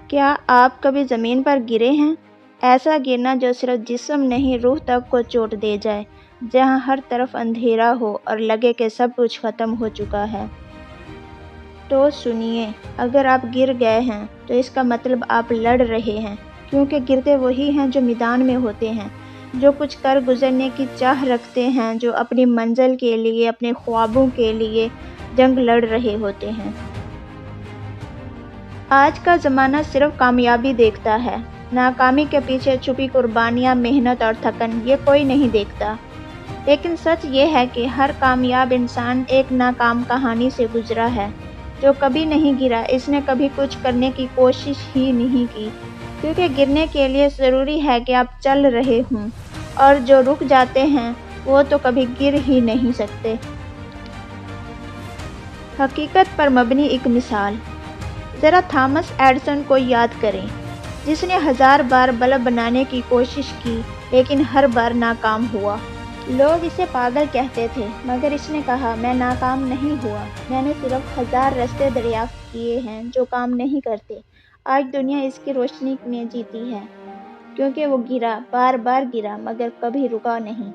کیا آپ کبھی زمین پر گرے ہیں؟ ایسا گرنا جو صرف جسم نہیں روح تک کو چوٹ دے جائے، جہاں ہر طرف اندھیرا ہو اور لگے کہ سب کچھ ختم ہو چکا ہے۔ تو سنیے، اگر آپ گر گئے ہیں تو اس کا مطلب آپ لڑ رہے ہیں، کیونکہ گرتے وہی ہیں جو میدان میں ہوتے ہیں، جو کچھ کر گزرنے کی چاہ رکھتے ہیں، جو اپنی منزل کے لیے، اپنے خوابوں کے لیے جنگ لڑ رہے ہوتے ہیں۔ آج کا زمانہ صرف کامیابی دیکھتا ہے، ناکامی کے پیچھے چھپی قربانیاں، محنت اور تھکن یہ کوئی نہیں دیکھتا۔ لیکن سچ یہ ہے کہ ہر کامیاب انسان ایک ناکام کہانی سے گزرا ہے۔ جو کبھی نہیں گرا، اس نے کبھی کچھ کرنے کی کوشش ہی نہیں کی، کیونکہ گرنے کے لیے ضروری ہے کہ آپ چل رہے ہوں، اور جو رک جاتے ہیں وہ تو کبھی گر ہی نہیں سکتے۔ حقیقت پر مبنی ایک مثال۔ ذرا تھامس ایڈیسن کو یاد کریں، جس نے 1000 بار بلب بنانے کی کوشش کی لیکن ہر بار ناکام ہوا۔ لوگ اسے پاگل کہتے تھے، مگر اس نے کہا، میں ناکام نہیں ہوا، میں نے صرف 1000 راستے دریافت کیے ہیں جو کام نہیں کرتے۔ آج دنیا اس کی روشنی میں جیتی ہے، کیونکہ وہ گرا، بار بار گرا، مگر کبھی رکا نہیں۔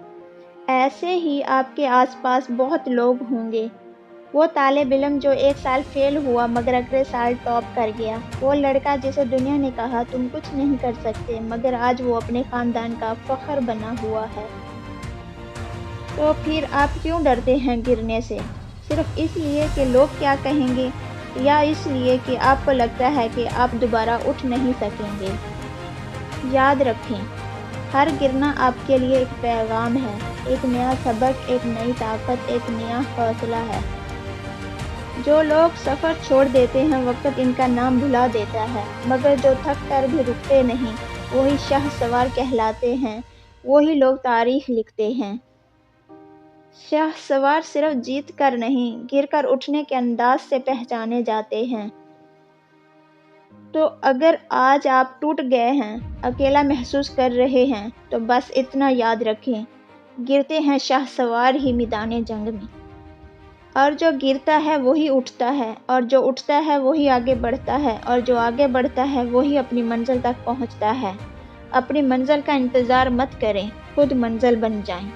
ایسے ہی آپ کے آس پاس بہت لوگ ہوں گے۔ وہ طالب علم جو ایک سال فیل ہوا مگر اگلے سال ٹاپ کر گیا، وہ لڑکا جسے دنیا نے کہا تم کچھ نہیں کر سکتے، مگر آج وہ اپنے خاندان کا فخر بنا ہوا ہے۔ تو پھر آپ کیوں ڈرتے ہیں گرنے سے؟ صرف اس لیے کہ لوگ کیا کہیں گے، یا اس لیے کہ آپ کو لگتا ہے کہ آپ دوبارہ اٹھ نہیں سکیں گے؟ یاد رکھیں، ہر گرنا آپ کے لیے ایک پیغام ہے، ایک نیا سبق، ایک نئی طاقت، ایک نیا حوصلہ ہے۔ جو لوگ سفر چھوڑ دیتے ہیں وقت ان کا نام بھلا دیتا ہے، مگر جو تھک کر بھی رکتے نہیں وہی شاہ سوار کہلاتے ہیں، وہی لوگ تاریخ لکھتے ہیں۔ شاہ سوار صرف جیت کر نہیں، گر کر اٹھنے کے انداز سے پہچانے جاتے ہیں۔ تو اگر آج آپ ٹوٹ گئے ہیں، اکیلا محسوس کر رہے ہیں، تو بس اتنا یاد رکھیں، گرتے ہیں شاہ سوار ہی میدان جنگ میں۔ اور جو گرتا ہے وہی اٹھتا ہے، اور جو اٹھتا ہے وہی آگے بڑھتا ہے، اور جو آگے بڑھتا ہے وہی اپنی منزل تک پہنچتا ہے۔ اپنی منزل کا انتظار مت کریں، خود منزل بن جائیں۔